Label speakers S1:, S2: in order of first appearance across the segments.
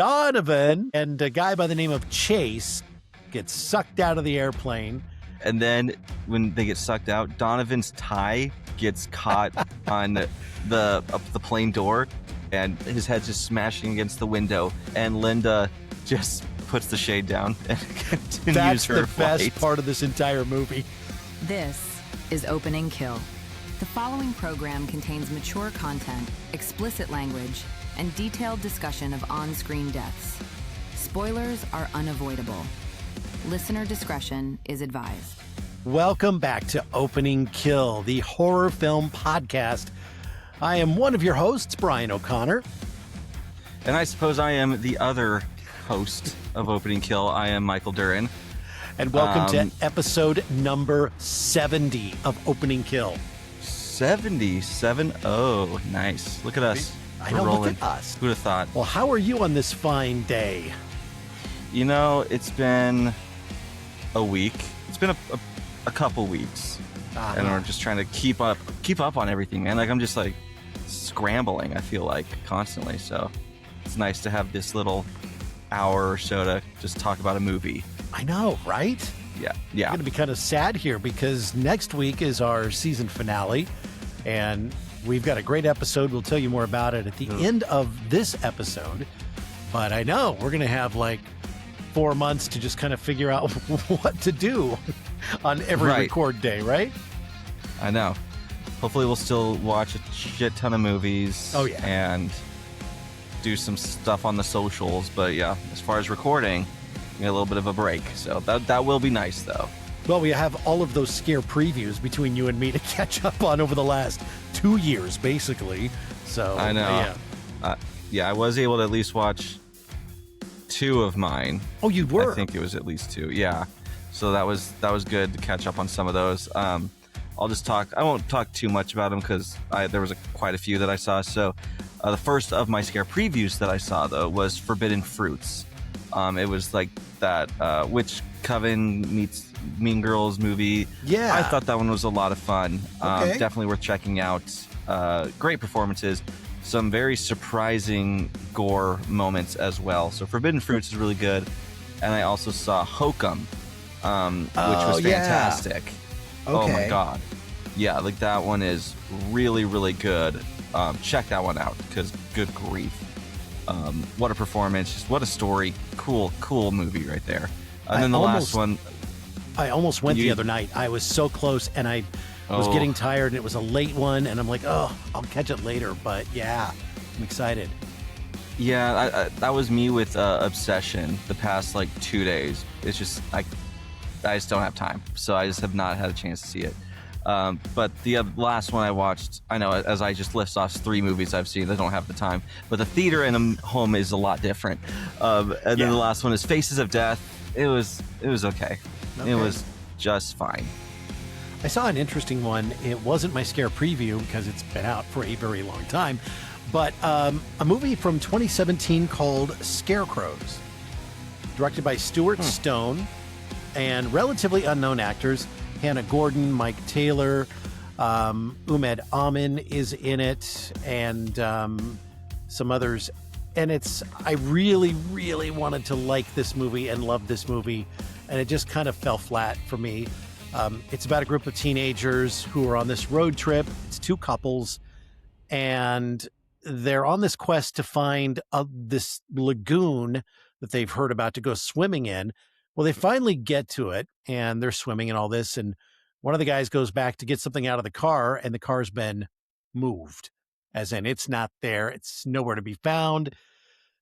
S1: Donovan and a guy by the name of Chase gets sucked out of the airplane.
S2: And then when they get sucked out, Donovan's tie gets caught on the plane door, and his head's just smashing against the window. And Linda just puts the shade down and continues
S1: That's
S2: her
S1: the
S2: flight.
S1: best part of this entire movie.
S3: This is Opening Kill. The following program contains mature content, explicit language, and detailed discussion of on-screen deaths. Spoilers are unavoidable. Listener discretion is advised.
S1: Welcome back to Opening Kill, the horror film podcast. I am one of your hosts, Brian O'Connor.
S2: And I suppose I am the other host of Opening Kill. I am Michael Duran.
S1: And welcome to episode number 70 of Opening Kill.
S2: 77. Oh, nice. Look at us.
S1: I know, look at us.
S2: Who'd have thought?
S1: Well, how are you on this fine day?
S2: You know, it's been a week. It's been a couple weeks. And we're just trying to keep up on everything, man. Like, I'm just like scrambling, I feel like, constantly. So it's nice to have this little hour or so to just talk about a movie.
S1: I know, right?
S2: Yeah.
S1: I'm going to be kind of sad here because next week is our season finale, and we've got a great episode. We'll tell you more about it at the end of this episode. But I know we're going to have like 4 months to just kind of figure out what to do on every record day, right?
S2: I know. Hopefully we'll still watch a shit ton of movies.
S1: Oh, yeah.
S2: And do some stuff on the socials. But yeah, as far as recording, we get a little bit of a break. So that will be nice, though.
S1: Well, we have all of those scare previews between you and me to catch up on over the last 2 years, basically. So
S2: I know.
S1: Yeah.
S2: I was able to at least watch 2 of mine.
S1: Oh, you were?
S2: I think it was at least 2. Yeah. So that was good to catch up on some of those. I'll just talk. I won't talk too much about them because there was quite a few that I saw. So the first of my scare previews that I saw, though, was Forbidden Fruits. It was like that Witch Coven meets Mean Girls movie.
S1: Yeah.
S2: I thought that one was a lot of fun.
S1: Okay.
S2: Definitely worth checking out. Great performances. Some very surprising gore moments as well. So Forbidden Fruits is really good. And I also saw Hokum, which was fantastic.
S1: Yeah.
S2: Oh
S1: Okay.
S2: my God. Yeah, like that one is really, really good. Check that one out because good grief. What a performance. Just what a story. Cool movie right there. And then the last one.
S1: I almost went the other night. I was so close, and I was getting tired, and it was a late one, and I'm like, oh, I'll catch it later. But yeah, I'm excited.
S2: Yeah, that was me with Obsession the past like 2 days. It's just I just don't have time, so I just have not had a chance to see it. But the last one I watched, I know as I just list off 3 movies I've seen, I don't have the time. But the theater and home is a lot different. And then the last one is Faces of Death. It was okay. It was just fine.
S1: I saw an interesting one. It wasn't my scare preview because it's been out for a very long time, but a movie from 2017 called Scarecrows, directed by Stuart Stone, and relatively unknown actors. Hannah Gordon, Mike Taylor, Umed Amin is in it, and some others. And I really, really wanted to like this movie and love this movie, and it just kind of fell flat for me. It's about a group of teenagers who are on this road trip. It's 2 couples, and they're on this quest to find this lagoon that they've heard about to go swimming in. Well, they finally get to it, and they're swimming and all this, and one of the guys goes back to get something out of the car, and the car's been moved, as in it's not there. It's nowhere to be found.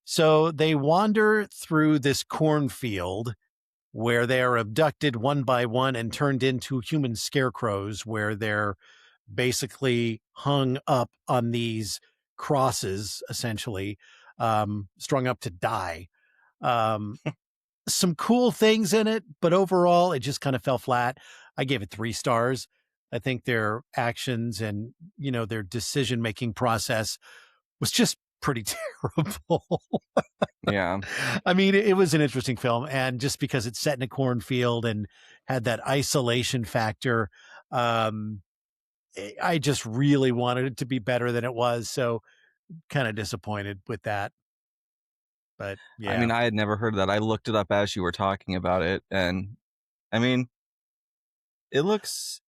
S1: So they wander through this cornfield where they are abducted one by one and turned into human scarecrows, where they're basically hung up on these crosses, essentially, strung up to die. Some cool things in it, but overall it just kind of fell flat. I gave it 3 stars. I think their actions and, their decision-making process was just pretty terrible.
S2: Yeah.
S1: I mean, it was an interesting film, and just because it's set in a cornfield and had that isolation factor, I just really wanted it to be better than it was. So kind of disappointed with that. But
S2: I
S1: yeah.
S2: mean, I had never heard of that. I looked it up as you were talking about it, and I mean, it looks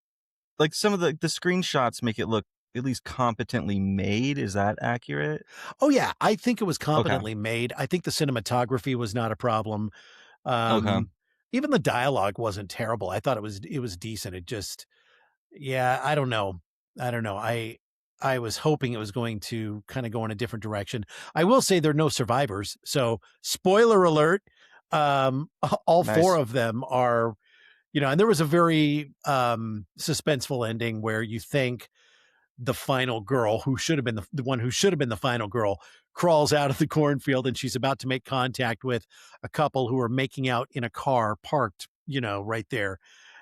S2: like some of the screenshots make it look at least competently made. Is that accurate?
S1: Oh yeah, I think it was
S2: Okay.
S1: competently made. I think the cinematography was not a problem.
S2: Okay.
S1: Um, Even the dialogue wasn't terrible. I thought it was decent. It just, yeah, I don't know. I don't know. I was hoping it was going to kind of go in a different direction. I will say there are no survivors. So spoiler alert. All four
S2: Nice.
S1: of them are, and there was a very suspenseful ending where you think the final girl, who should have been the one who should have been the final girl, crawls out of the cornfield, and she's about to make contact with a couple who are making out in a car parked, right there.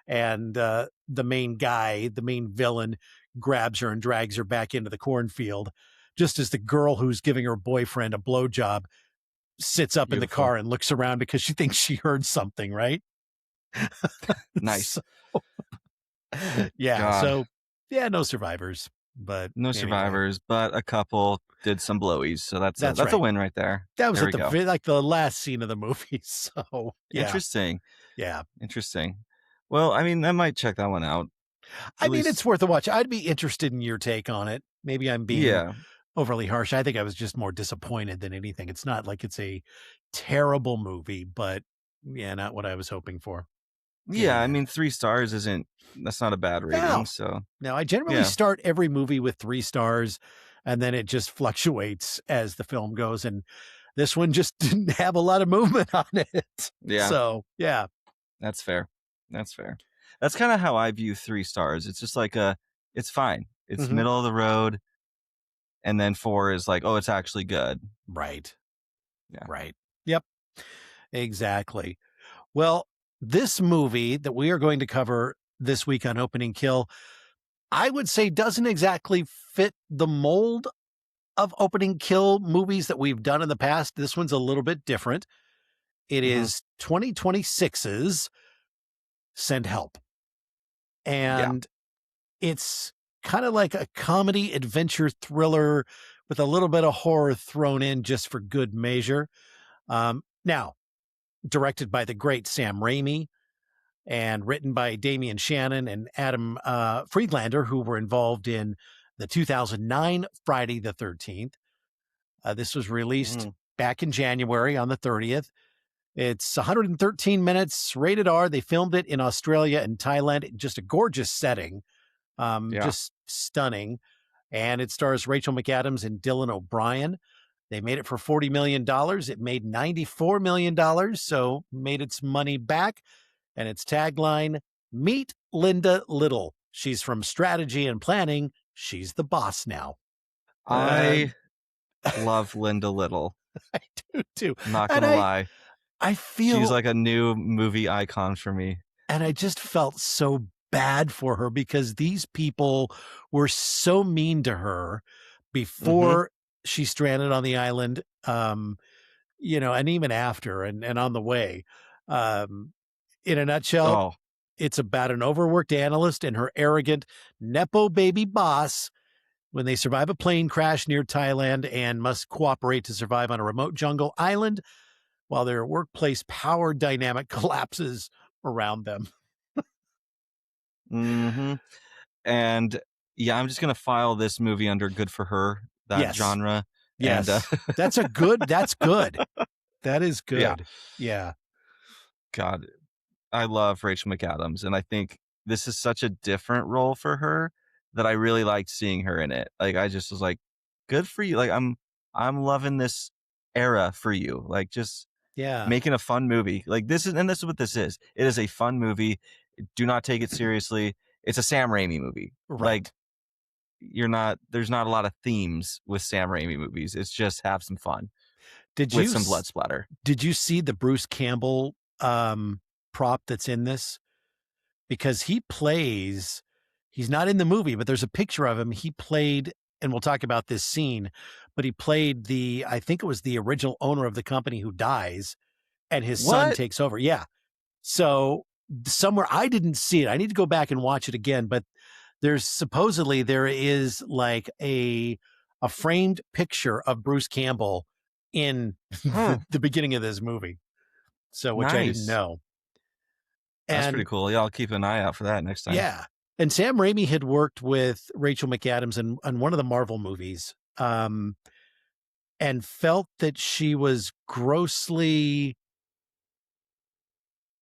S1: And the main guy, the main villain, grabs her and drags her back into the cornfield, just as the girl who's giving her boyfriend a blowjob sits up in the
S2: Beautiful.
S1: car and looks around because she thinks she heard something, right?
S2: Nice.
S1: So, yeah.
S2: God.
S1: So, yeah, no survivors. But
S2: No
S1: anyway,
S2: survivors, but a couple did some blowies, so that's
S1: that's
S2: a
S1: right.
S2: win right there.
S1: That was
S2: There
S1: at
S2: we go.
S1: like the last scene of the movie. So yeah,
S2: Interesting.
S1: yeah.
S2: Interesting. Well, I mean, I might check that one out.
S1: I
S2: At
S1: mean,
S2: least,
S1: it's worth a watch. I'd be interested in your take on it. Maybe I'm being
S2: yeah.
S1: overly harsh. I think I was just more disappointed than anything. It's not like it's a terrible movie, but yeah, not what I was hoping for in
S2: Yeah,
S1: the
S2: I
S1: end.
S2: mean, 3 stars that's not a bad rating,
S1: No,
S2: so
S1: no. I generally
S2: yeah.
S1: start every movie with 3 stars, and then it just fluctuates as the film goes. And this one just didn't have a lot of movement on it.
S2: Yeah,
S1: So yeah.
S2: that's fair. That's fair. That's kinda how I view 3 stars. It's just like it's fine. It's
S1: Hmm.
S2: middle of the road, and then 4 is like, "Oh, it's actually good."
S1: Right.
S2: Yeah.
S1: Right. Yep. Exactly. Well, this movie that we are going to cover this week on Opening Kill, I would say doesn't exactly fit the mold of Opening Kill movies that we've done in the past. This one's a little bit different. It
S2: Mhm.
S1: is 2026's Send Help.
S2: Yeah.
S1: And it's kind of like a comedy adventure thriller with a little bit of horror thrown in just for good measure. Now, directed by the great Sam Raimi, and written by Damian Shannon and Adam Friedlander, who were involved in the 2009 Friday the 13th. This was released
S2: Mhm.
S1: back in January on the 30th. It's 113 minutes, rated R. They filmed it in Australia and Thailand. Just a gorgeous setting,
S2: Yeah.
S1: just stunning. And it stars Rachel McAdams and Dylan O'Brien. They made it for $40 million. It made $94 million, so made its money back. And its tagline, meet Linda Little. She's from strategy and planning. She's the boss now.
S2: I
S1: And
S2: love Linda Little.
S1: I do too.
S2: I'm not
S1: And
S2: gonna lie.
S1: I
S2: She's
S1: feel,
S2: like a new movie icon for me.
S1: and I just felt so bad for her because these people were so mean to her
S2: Mhm.
S1: before she stranded on the island, and even after and on the way. Um, in a nutshell,
S2: Oh,
S1: it's about an overworked analyst and her arrogant Nepo baby boss when they survive a plane crash near Thailand and must cooperate to survive on a remote jungle island while their workplace power dynamic collapses around them.
S2: mhm. And yeah, I'm just gonna file this movie under good for her, that
S1: Yes.
S2: genre. And
S1: Yes. That's good. That is
S2: yeah,
S1: good. Yeah.
S2: God, I love Rachel McAdams, and I think this is such a different role for her that I really liked seeing her in it. Like I just was like, good for you. Like I'm loving this era for you. Like just
S1: Yeah.
S2: making a fun movie. Like this is what this is. It is a fun movie. Do not take it seriously. It's a Sam Raimi movie. Like
S1: Right.
S2: there's not a lot of themes with Sam Raimi movies. It's just have some fun
S1: Did
S2: with
S1: you
S2: some blood splatter.
S1: did you see the Bruce Campbell prop that's in this? Because he's not in the movie, but there's a picture of him. He played, and we'll talk about this scene, but he played I think it was the original owner of the company who dies and his son
S2: What?
S1: takes over. Yeah. So somewhere, I didn't see it. I need to go back and watch it again, but there is like a framed picture of Bruce Campbell in
S2: Huh.
S1: the beginning of this movie. So, which I didn't
S2: Nice.
S1: know.
S2: That's
S1: And
S2: pretty cool. Yeah, I'll keep an eye out for that next time.
S1: yeah. And Sam Raimi had worked with Rachel McAdams in one of the Marvel movies, and felt that she was grossly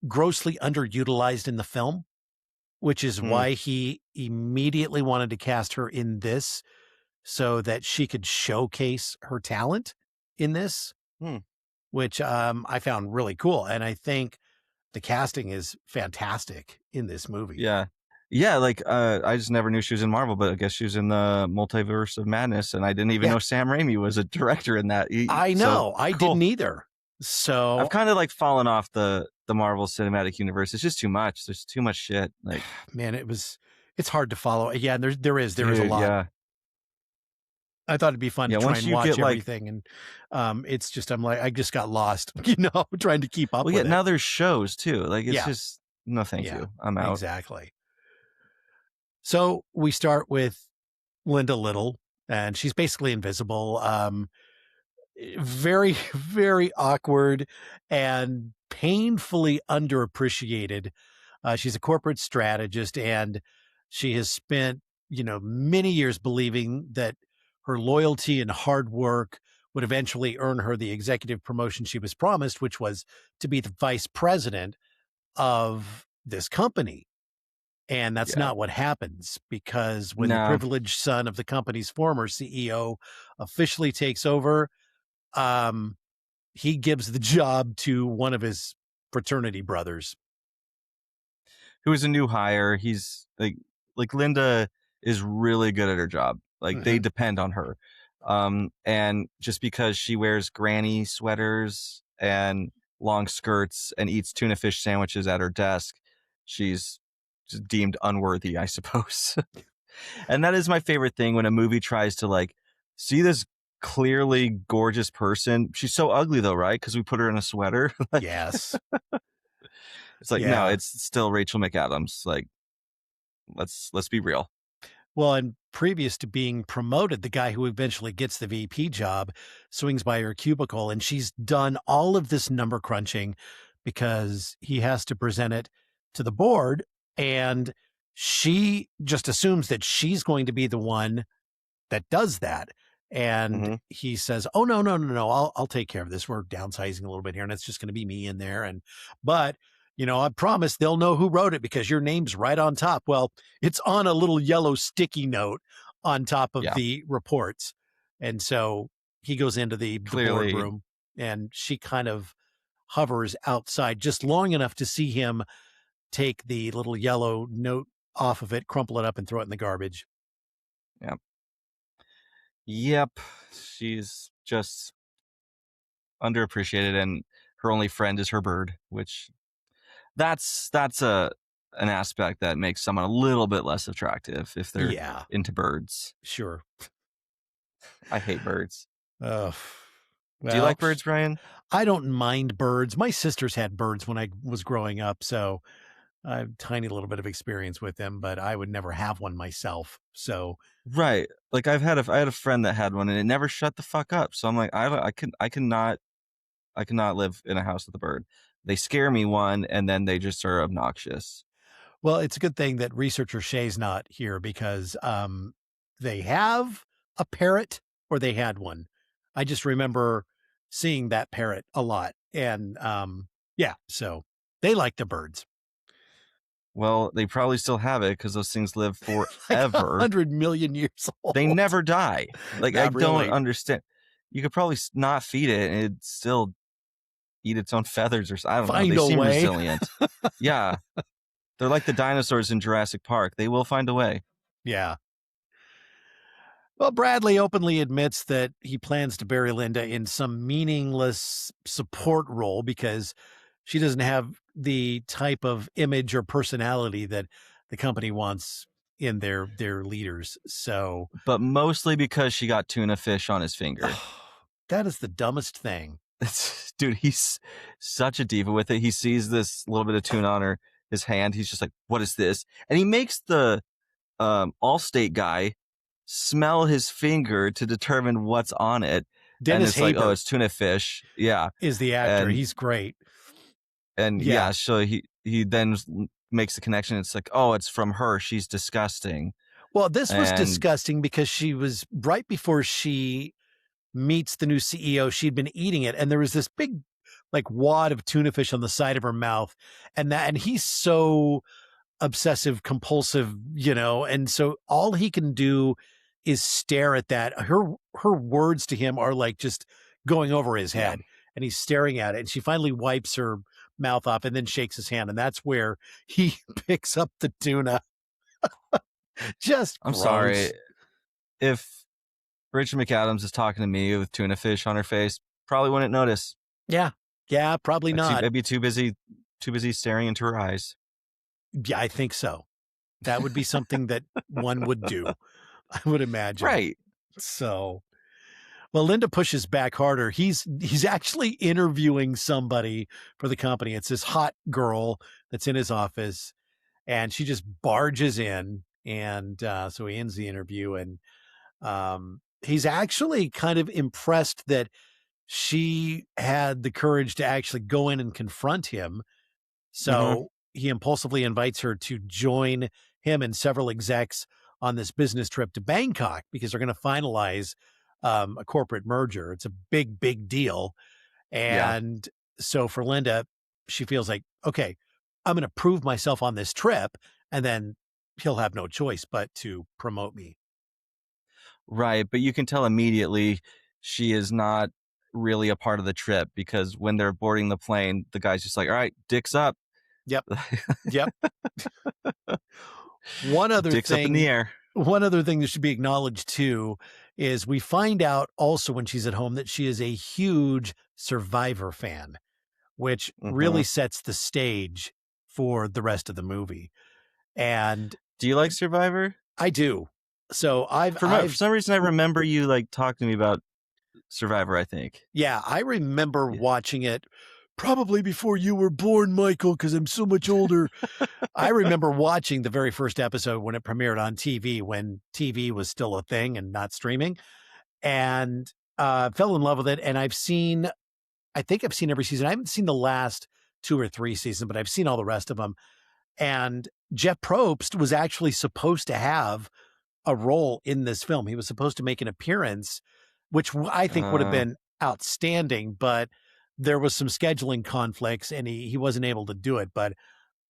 S1: underutilized in the film, which is
S2: Hmm.
S1: why he immediately wanted to cast her in this so that she could showcase her talent in this,
S2: Hmm.
S1: which I found really cool. And I think the casting is fantastic in this movie.
S2: Yeah. Yeah, like I just never knew she was in Marvel, but I guess she was in the Multiverse of Madness, and I didn't even
S1: Yeah.
S2: know Sam Raimi was a director in that.
S1: I know. I
S2: cool.
S1: didn't either. So
S2: I've kind of like fallen off the Marvel Cinematic Universe. It's just too much. There's too much shit. Like,
S1: man, it's hard to follow. Yeah, and there is a
S2: dude,
S1: lot.
S2: Yeah.
S1: I thought it'd be fun
S2: Yeah,
S1: to try
S2: once
S1: and
S2: you
S1: watch
S2: get, like-
S1: everything, and it's just I just got lost, trying to keep up
S2: Well,
S1: with
S2: yeah,
S1: it.
S2: now there's shows too. Like, it's
S1: Yeah.
S2: just no, thank
S1: Yeah,
S2: you. I'm out.
S1: Exactly. So we start with Linda Little, and she's basically invisible. Very, very awkward and painfully underappreciated. She's a corporate strategist, and she has spent, many years believing that her loyalty and hard work would eventually earn her the executive promotion she was promised, which was to be the vice president of this company. And that's
S2: Yeah.
S1: not what happens, because when the
S2: No.
S1: privileged son of the company's former CEO officially takes over, he gives the job to one of his fraternity brothers.
S2: Who is a new hire? He's like Linda is really good at her job. Like, they depend on her. And just because she wears granny sweaters and long skirts and eats tuna fish sandwiches at her desk, she's just deemed unworthy, I suppose. And that is my favorite thing when a movie tries to like see this clearly gorgeous person. She's so ugly though, right? Because we put her in a sweater.
S1: Yes.
S2: It's like,
S1: Yeah.
S2: no, it's still Rachel McAdams. Like, let's be real.
S1: Well, and previous to being promoted, the guy who eventually gets the VP job swings by her cubicle, and she's done all of this number crunching because he has to present it to the board. And she just assumes that she's going to be the one that does that. And he says, "Oh, no. I'll take care of this. We're downsizing a little bit here, and it's just going to be me in there. But I promise they'll know who wrote it because your name's right on top." Well, it's on a little yellow sticky note on top of the reports. And so he goes into the boardroom, and she kind of hovers outside just long enough to see him take the little yellow note off of it, crumple it up, and throw it in the garbage.
S2: Yep. She's just underappreciated, and her only friend is her bird, which that's an aspect that makes someone a little bit less attractive if they're into birds.
S1: Sure.
S2: I hate birds.
S1: Well,
S2: do you like birds, Brian?
S1: I don't mind birds. My sisters had birds when I was growing up, so I have a tiny little bit of experience with them, but I would never have one myself. So
S2: right, like I had a friend that had one, and it never shut the fuck up. So I'm like, I cannot live in a house with a bird. They scare me, one, and then they just are obnoxious.
S1: Well, it's a good thing that researcher Shay's not here, because they have a parrot, or they had one. I just remember seeing that parrot a lot. And so they like the birds.
S2: Well, they probably still have it because those things live forever.
S1: Like 100 million years old.
S2: They never die. Like,
S1: Not
S2: I
S1: really.
S2: don't understand. You could probably not feed it, and it'd still eat its own feathers, or I don't
S1: Find
S2: know. They
S1: a
S2: seem
S1: way.
S2: resilient. Yeah. They're like the dinosaurs in Jurassic Park. They will find a way.
S1: Yeah. Well, Bradley openly admits that he plans to bury Linda in some meaningless support role because she doesn't have the type of image or personality that the company wants in their leaders. So,
S2: but mostly because she got tuna fish on his finger.
S1: That is the dumbest thing.
S2: Dude, he's such a diva with it. He sees this little bit of tuna on his hand. He's just like, "What is this?" And he makes the Allstate guy smell his finger to determine what's on it.
S1: Dennis
S2: it's like, oh,
S1: Haber
S2: it's tuna fish. Yeah.
S1: is the actor.
S2: And
S1: He's great.
S2: yeah, so he then makes the connection. It's like, oh, it's from her. She's disgusting.
S1: Well, this was
S2: And-
S1: disgusting because she was right before she meets the new CEO. She'd been eating it, and there was this big, like, wad of tuna fish on the side of her mouth, and he's so obsessive compulsive, and so all he can do is stare at that. Her words to him are like just going over his head, and he's staring at it, and she finally wipes her mouth off and then shakes his hand, and that's where he picks up the tuna. Just
S2: I'm
S1: gross.
S2: sorry. If Rachel McAdams is talking to me with tuna fish on her face, probably wouldn't notice.
S1: Yeah, probably not.
S2: I'd be too busy staring into her eyes.
S1: Yeah, I think so. That would be something that one would do, I would imagine.
S2: Right.
S1: So, well, Linda pushes back harder. He's actually interviewing somebody for the company. It's this hot girl that's in his office, and she just barges in, and so he ends the interview, and he's actually kind of impressed that she had the courage to actually go in and confront him. So he impulsively invites her to join him and several execs on this business trip to Bangkok because they're going to finalize a corporate merger. It's a big, big deal. And so for Linda, she feels like, okay, I'm going to prove myself on this trip, and then he'll have no choice but to promote me.
S2: Right. But you can tell immediately she is not really a part of the trip, because when they're boarding the plane, the guy's just like, all right, dicks up.
S1: Yep. One other
S2: Dicks
S1: thing
S2: up in the air.
S1: One other thing that should be acknowledged too is we find out also when she's at home that she is a huge Survivor fan, which really sets the stage for the rest of the movie. And
S2: do you like Survivor?
S1: I do. So
S2: for some reason I remember you like talking to me about Survivor, I think.
S1: Yeah, I remember watching it probably before you were born, Michael, because I'm so much older. I remember watching the very first episode when it premiered on TV, when TV was still a thing and not streaming, and fell in love with it. And I think I've seen every season. I haven't seen the last 2 or 3 seasons, but I've seen all the rest of them. And Jeff Probst was actually supposed to have a role in this film. He was supposed to make an appearance, which I think would have been outstanding, but there was some scheduling conflicts and he wasn't able to do it. But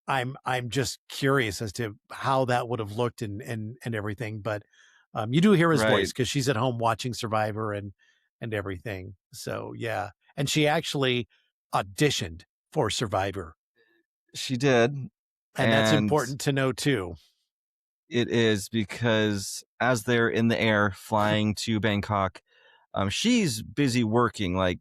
S1: I'm just curious as to how that would have looked and everything. But you do hear his voice because she's at home watching Survivor and everything. So yeah. And she actually auditioned for Survivor.
S2: She did.
S1: And that's important to know too.
S2: It is, because as they're in the air flying to Bangkok, she's busy working, like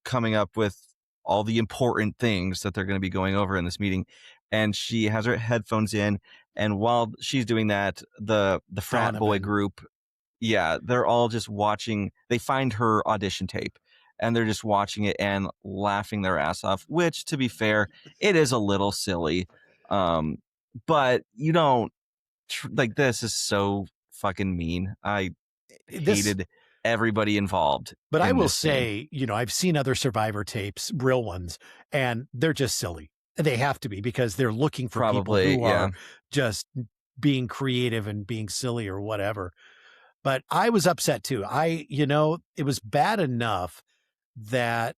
S2: coming up with all the important things that they're going to be going over in this meeting. And she has her headphones in. And while she's doing that, the frat boy group, they're all just watching. They find her audition tape and they're just watching it and laughing their ass off, which, to be fair, it is a little silly. But you don't like, this is so fucking mean. I hated everybody involved.
S1: But I will say, I've seen other Survivor tapes, real ones, and they're just silly. They have to be, because they're looking for people who are just being creative and being silly or whatever. But I was upset too. It was bad enough that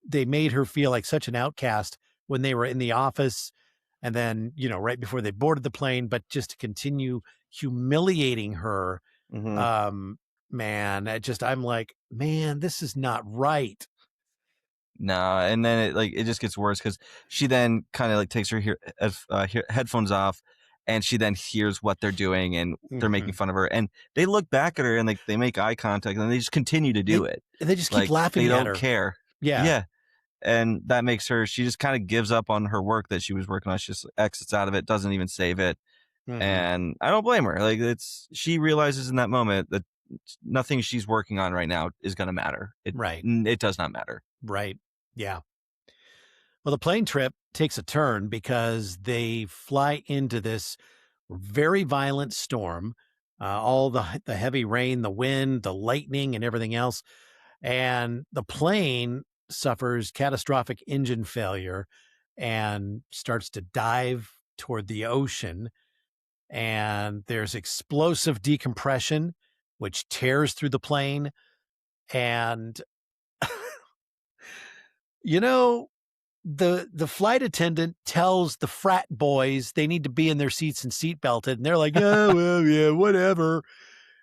S1: they made her feel like such an outcast when they were in the office and then, right before they boarded the plane, but just to continue humiliating her, man, I'm like, man, this is not right.
S2: No, and then it just gets worse, because she then kind of like takes her headphones off, and she then hears what they're doing, and they're making fun of her, and they look back at her and they make eye contact, and they just continue to do it.
S1: They just keep laughing at her. They
S2: don't care. Yeah. And that makes her, she just kind of gives up on her work that she was working on. She just exits out of it, doesn't even save it. And I don't blame her. Like, she realizes in that moment that nothing she's working on right now is going to matter. It does not matter.
S1: Right. Yeah. Well, the plane trip takes a turn because they fly into this very violent storm, all the heavy rain, the wind, the lightning, and everything else. and the plane suffers catastrophic engine failure and starts to dive toward the ocean. And there's explosive decompression, which tears through the plane. And, you know, the flight attendant tells the frat boys they need to be in their seats and seatbelted. And they're like, oh, well, yeah, whatever.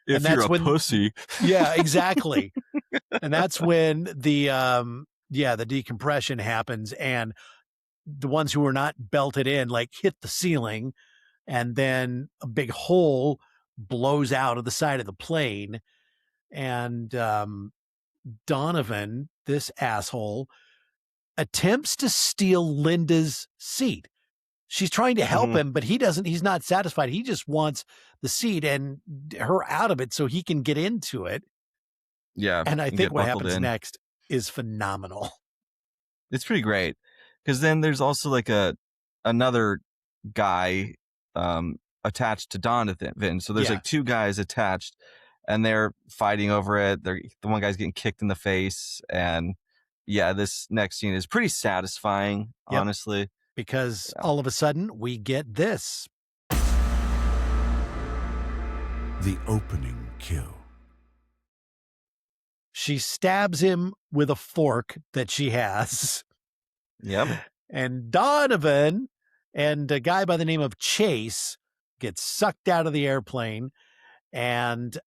S2: If
S1: And that's
S2: you're a pussy.
S1: Yeah, exactly. And that's when the decompression happens, and the ones who are not belted in like hit the ceiling, and then a big hole blows out of the side of the plane. And Donovan, this asshole, attempts to steal Linda's seat. She's trying to help him, but he's not satisfied. He just wants the seat and her out of it so he can get into it.
S2: Yeah.
S1: And I think what happens next is phenomenal.
S2: It's pretty great. Because then there's also like another guy attached to Donovan. So there's like two guys attached, and they're fighting over it. The one guy's getting kicked in the face. And yeah, this next scene is pretty satisfying, honestly.
S1: Because all of a sudden we get this.
S4: The opening kill.
S1: She stabs him with a fork that she has.
S2: Yep.
S1: And Donovan and a guy by the name of Chase gets sucked out of the airplane. And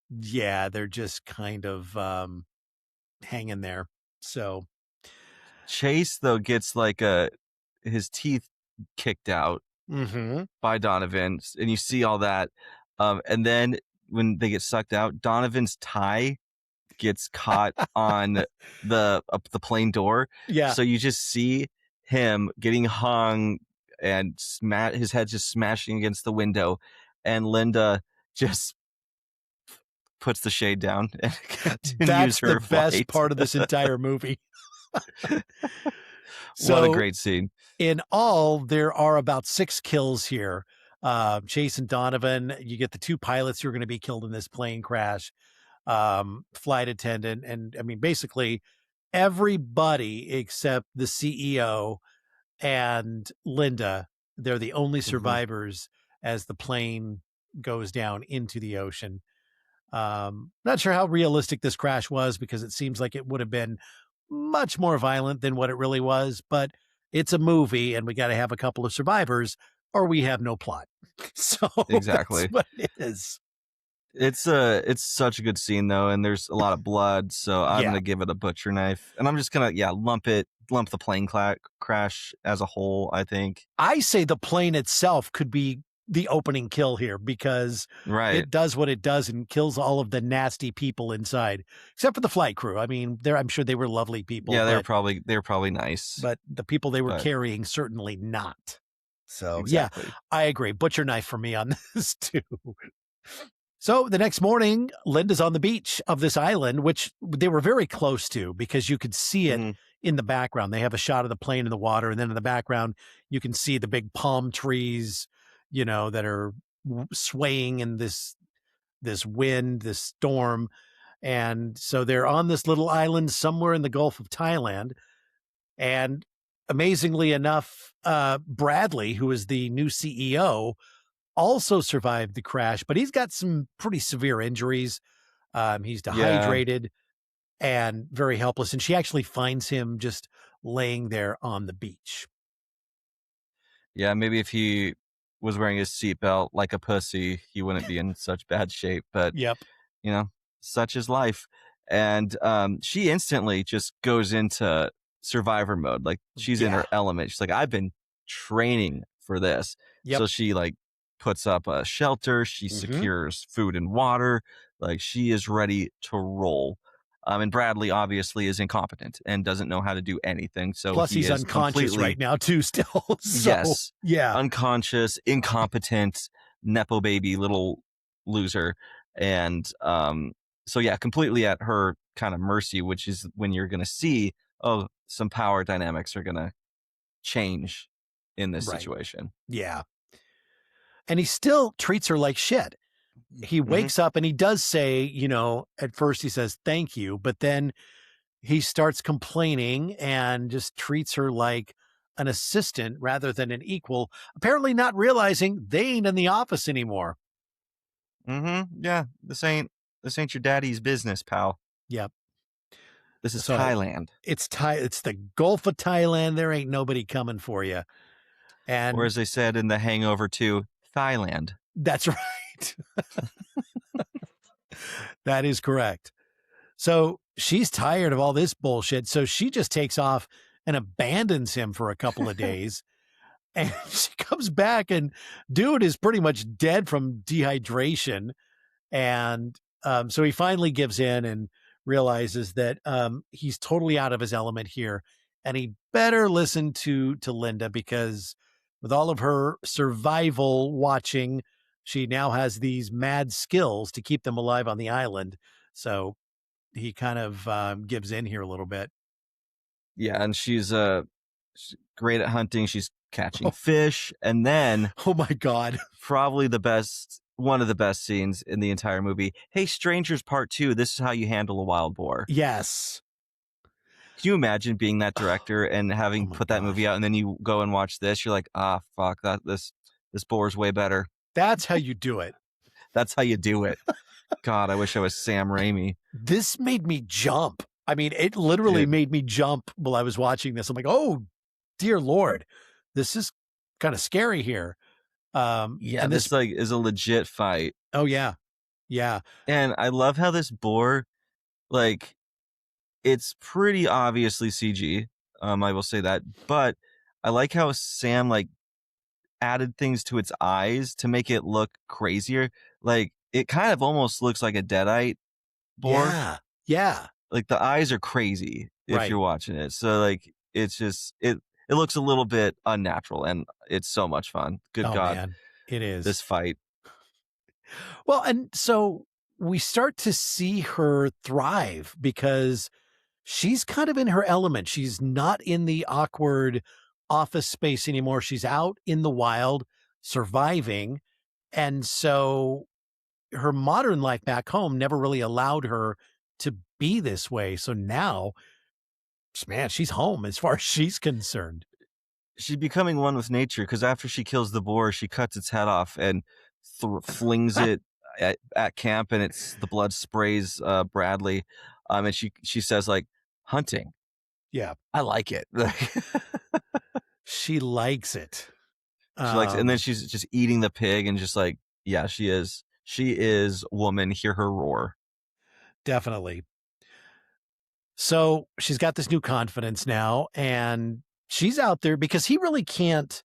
S1: they're just kind of hanging there. So
S2: Chase, though, gets like his teeth kicked out by Donovan, and you see all that. And then when they get sucked out, Donovan's tie gets caught on the plane door.
S1: Yeah.
S2: So you just see him getting hung, and his head just smashing against the window, and Linda just puts the shade down and continues
S1: that's
S2: her
S1: the best
S2: flight.
S1: part of this entire movie.
S2: What a great scene.
S1: In all, there are about 6 kills here. Chase and Donovan, you get the 2 pilots who are going to be killed in this plane crash, flight attendant, and I mean, basically everybody except the CEO and Linda. They're the only survivors as the plane goes down into the ocean. Not sure how realistic this crash was, because it seems like it would have been much more violent than what it really was, but it's a movie and we got to have a couple of survivors or we have no plot. So
S2: exactly
S1: that's what it is.
S2: It's such a good scene though, and there's a lot of blood, so I'm gonna give it a butcher knife, and I'm just gonna lump the plane crash as a whole. I think
S1: I say the plane itself could be the opening kill here, because it does what it does and kills all of the nasty people inside, except for the flight crew. I mean, I'm sure they were lovely people.
S2: Yeah, they were probably nice,
S1: but the people they were carrying certainly not. So
S2: exactly.
S1: Yeah, I agree. Butcher knife for me on this too. So the next morning, Linda's on the beach of this island, which they were very close to, because you could see it in the background. They have a shot of the plane in the water, and then in the background, you can see the big palm trees, that are swaying in this wind, this storm. And so they're on this little island somewhere in the Gulf of Thailand. And amazingly enough, Bradley, who is the new CEO, also survived the crash, but he's got some pretty severe injuries. He's dehydrated and very helpless. And she actually finds him just laying there on the beach.
S2: Yeah, maybe if he was wearing his seatbelt like a pussy, he wouldn't be in such bad shape. But such is life. And she instantly just goes into survivor mode. Like, she's in her element. She's like, I've been training for this. So she puts up a shelter. She secures food and water. Like, she is ready to roll. And Bradley obviously is incompetent and doesn't know how to do anything. So
S1: plus he's unconscious right now too still. So,
S2: yes. Yeah. Unconscious, incompetent, Nepo baby, little loser. And completely at her kind of mercy, which is when you're going to see, some power dynamics are going to change in this situation.
S1: Yeah. And he still treats her like shit. he wakes up and he does say, at first he says, thank you, but then he starts complaining and just treats her like an assistant rather than an equal, apparently not realizing they ain't in the office anymore.
S2: Yeah, this ain't your daddy's business, pal.
S1: Yep.
S2: This is Thailand.
S1: It's the Gulf of Thailand. There ain't nobody coming for you. And
S2: or as they said in The Hangover 2, Thailand.
S1: That's right. That is correct. So she's tired of all this bullshit. So she just takes off and abandons him for a couple of days. And she comes back and dude is pretty much dead from dehydration. And so he finally gives in and realizes that he's totally out of his element here. And he better listen to Linda, because with all of her survival watching, she now has these mad skills to keep them alive on the island. So he kind of gives in here a little bit.
S2: Yeah, and she's great at hunting. She's catching fish. And then,
S1: oh my God,
S2: probably one of the best scenes in the entire movie. Hey, Strangers Part 2, this is how you handle a wild boar.
S1: Yes.
S2: Can you imagine being that director and having put that movie out, and then you go and watch this? You're like, fuck, this boar's way better.
S1: That's how you do it.
S2: That's how you do it. God, I wish I was Sam Raimi.
S1: This made me jump. I mean, it literally made me jump while I was watching this. I'm like, oh, dear Lord, this is kind of scary here.
S2: And this is a legit fight.
S1: Oh, yeah. Yeah.
S2: And I love how this boar, it's pretty obviously CG. I will say that. But I like how Sam, added things to its eyes to make it look crazier. It kind of almost looks like a deadite boar.
S1: Yeah. Yeah.
S2: The eyes are crazy if you're watching it. So it's just it looks a little bit unnatural, and it's so much fun. Good God,
S1: man. It is
S2: this fight.
S1: Well, and so we start to see her thrive because she's kind of in her element. She's not in the awkward office space anymore. She's out in the wild, surviving. And so her modern life back home never really allowed her to be this way. So now, man, she's home as far as she's concerned.
S2: She's becoming one with nature, because after she kills the boar, she cuts its head off and flings it at camp, and the blood sprays Bradley. And she says, hunting.
S1: Yeah.
S2: I like it.
S1: She likes it.
S2: She likes it. And then she's just eating the pig and just yeah, she is. She is woman. Hear her roar.
S1: Definitely. So she's got this new confidence now, and she's out there because he really can't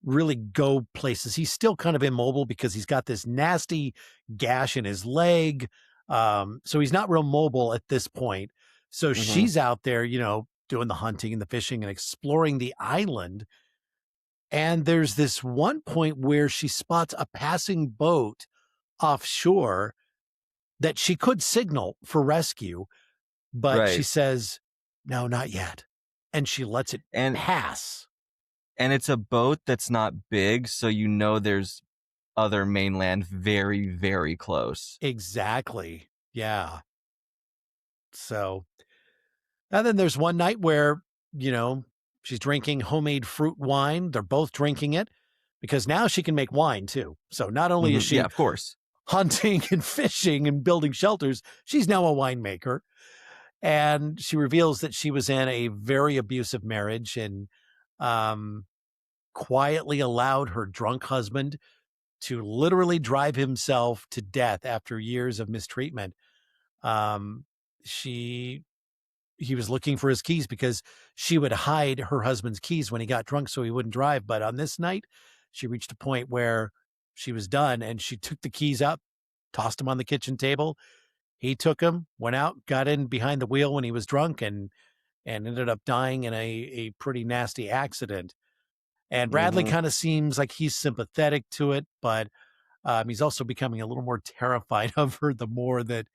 S1: really go places. He's still kind of immobile because he's got this nasty gash in his leg. So he's not real mobile at this point. So she's out there, doing the hunting and the fishing and exploring the island. And there's this one point where she spots a passing boat offshore that she could signal for rescue, but she says, no, not yet. And she lets it pass.
S2: And it's a boat that's not big, so there's other mainland very, very close.
S1: Exactly. Yeah. So, and then there's one night where, she's drinking homemade fruit wine. They're both drinking it because now she can make wine too. So not only is she
S2: of course,
S1: hunting and fishing and building shelters, she's now a winemaker. And she reveals that she was in a very abusive marriage and quietly allowed her drunk husband to literally drive himself to death after years of mistreatment. He was looking for his keys because she would hide her husband's keys when he got drunk so he wouldn't drive. But on this night, she reached a point where she was done and she took the keys up, tossed them on the kitchen table. He took them, went out, got in behind the wheel when he was drunk and ended up dying in a pretty nasty accident. And Bradley kind of seems like he's sympathetic to it, but he's also becoming a little more terrified of her the more that,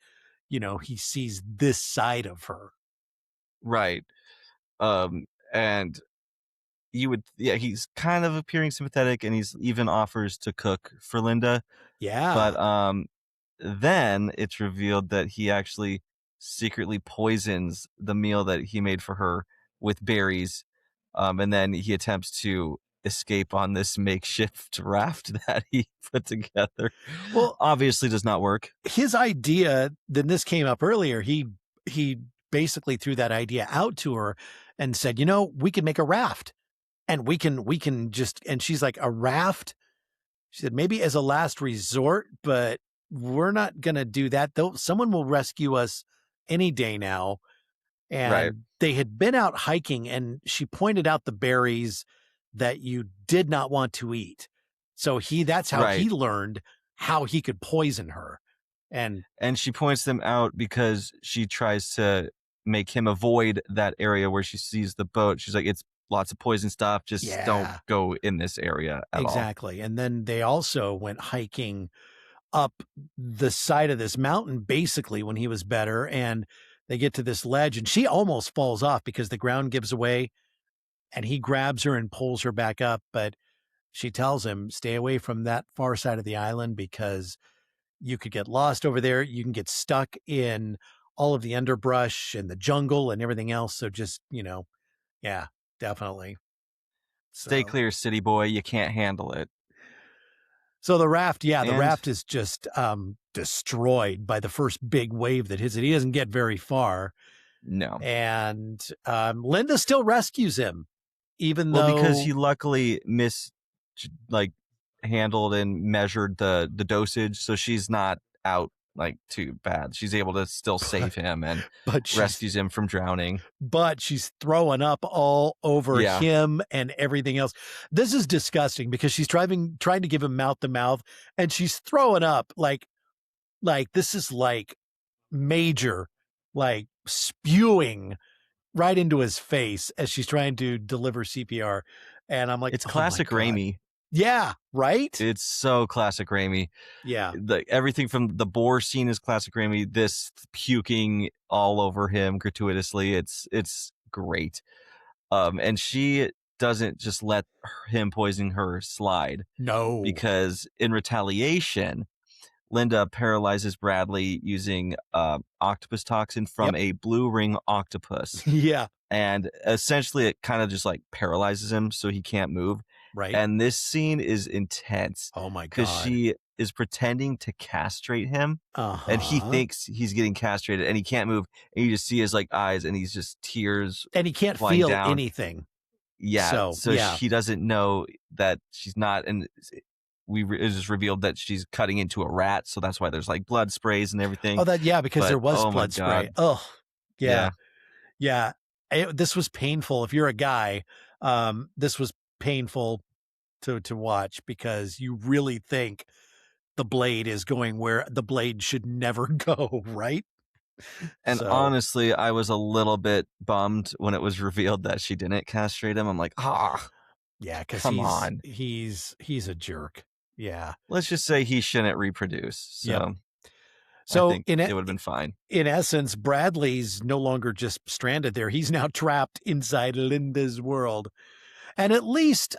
S1: he sees this side of her.
S2: Right. And he's kind of appearing sympathetic, and he's even offers to cook for Linda.
S1: Yeah.
S2: But then it's revealed that he actually secretly poisons the meal that he made for her with berries. And then he attempts to escape on this makeshift raft that he put together.
S1: Well,
S2: Obviously does not work.
S1: his idea, then this came up earlier. He basically threw that idea out to her and said, we can make a raft and we can just, and she's like, a raft? She said, maybe as a last resort, but we're not going to do that. Though someone will rescue us any day now. And
S2: Right.
S1: they had been out hiking and she pointed out the berries that you did not want to eat. So that's how he learned how he could poison her. And
S2: she points them out because she tries to make him avoid that area where she sees the boat. She's like, it's lots of poison stuff. Just don't go in this area at all.
S1: Exactly. And then they also went hiking up the side of this mountain, basically, when he was better. And they get to this ledge and she almost falls off because the ground gives away and he grabs her and pulls her back up. But she tells him, stay away from that far side of the island because you could get lost over there. You can get stuck in all of the underbrush and the jungle and everything else. So just, yeah, definitely.
S2: Stay clear, city boy. You can't handle it.
S1: So the raft, the raft is just destroyed by the first big wave that hits it. He doesn't get very far.
S2: No.
S1: And Linda still rescues him, even though...
S2: because he luckily handled and measured the dosage, so she's not out too bad. She's able to still save him and rescues him from drowning. But
S1: she's throwing up all over him and everything else. This is disgusting because she's trying to give him mouth to mouth and she's throwing up like this is major, spewing right into his face as she's trying to deliver CPR. And I'm like,
S2: it's classic Raimi.
S1: Yeah, right?
S2: It's so classic Raimi.
S1: Yeah.
S2: Everything from the boar scene is classic Raimi. This puking all over him gratuitously. It's great. And she doesn't just let him poison her slide.
S1: No.
S2: Because in retaliation, Linda paralyzes Bradley using octopus toxin from a blue ring octopus.
S1: Yeah.
S2: And essentially it kind of just paralyzes him so he can't move.
S1: Right.
S2: And this scene is intense.
S1: Oh my God.
S2: Because she is pretending to castrate him. And he thinks he's getting castrated and he can't move. And you just see his eyes and he's just tears.
S1: And he can't feel anything.
S2: Yeah. So he doesn't know that she's not. And it just revealed that she's cutting into a rat. So that's why there's blood sprays and everything.
S1: Oh, because there was blood spray. Oh, yeah. Yeah. This was painful. If you're a guy, this was painful to watch because you really think the blade is going where the blade should never go, right?
S2: And honestly, I was a little bit bummed when it was revealed that she didn't castrate him. I'm like,
S1: yeah, because
S2: come on,
S1: he's a jerk. Yeah,
S2: let's just say he shouldn't reproduce. So I think it would have been fine.
S1: In essence, Bradley's no longer just stranded there. He's now trapped inside Linda's world. And at least,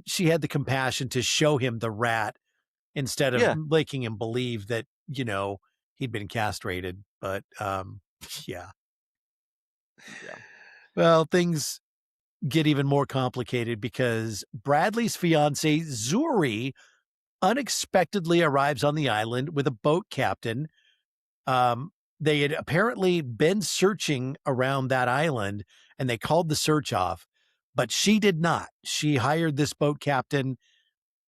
S1: she had the compassion to show him the rat instead of making him believe that, he'd been castrated. But, yeah. Well, things get even more complicated because Bradley's fiance, Zuri, unexpectedly arrives on the island with a boat captain. They had apparently been searching around that island and they called the search off. But she did not. She hired this boat captain.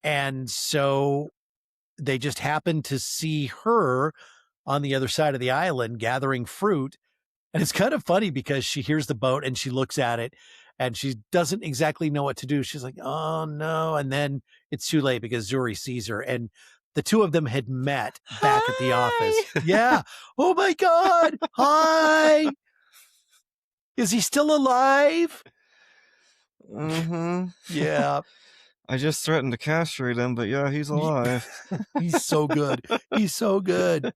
S1: And so they just happened to see her on the other side of the island gathering fruit. And it's kind of funny because she hears the boat and she looks at it and she doesn't exactly know what to do. She's like, oh no. And then it's too late because Zuri sees her and the two of them had met back at the office. Yeah. Oh my God. Hi. Is he still alive?
S2: Mm-hmm.
S1: Yeah.
S2: I just threatened to castrate him, but yeah, he's alive.
S1: He's so good. He's so good.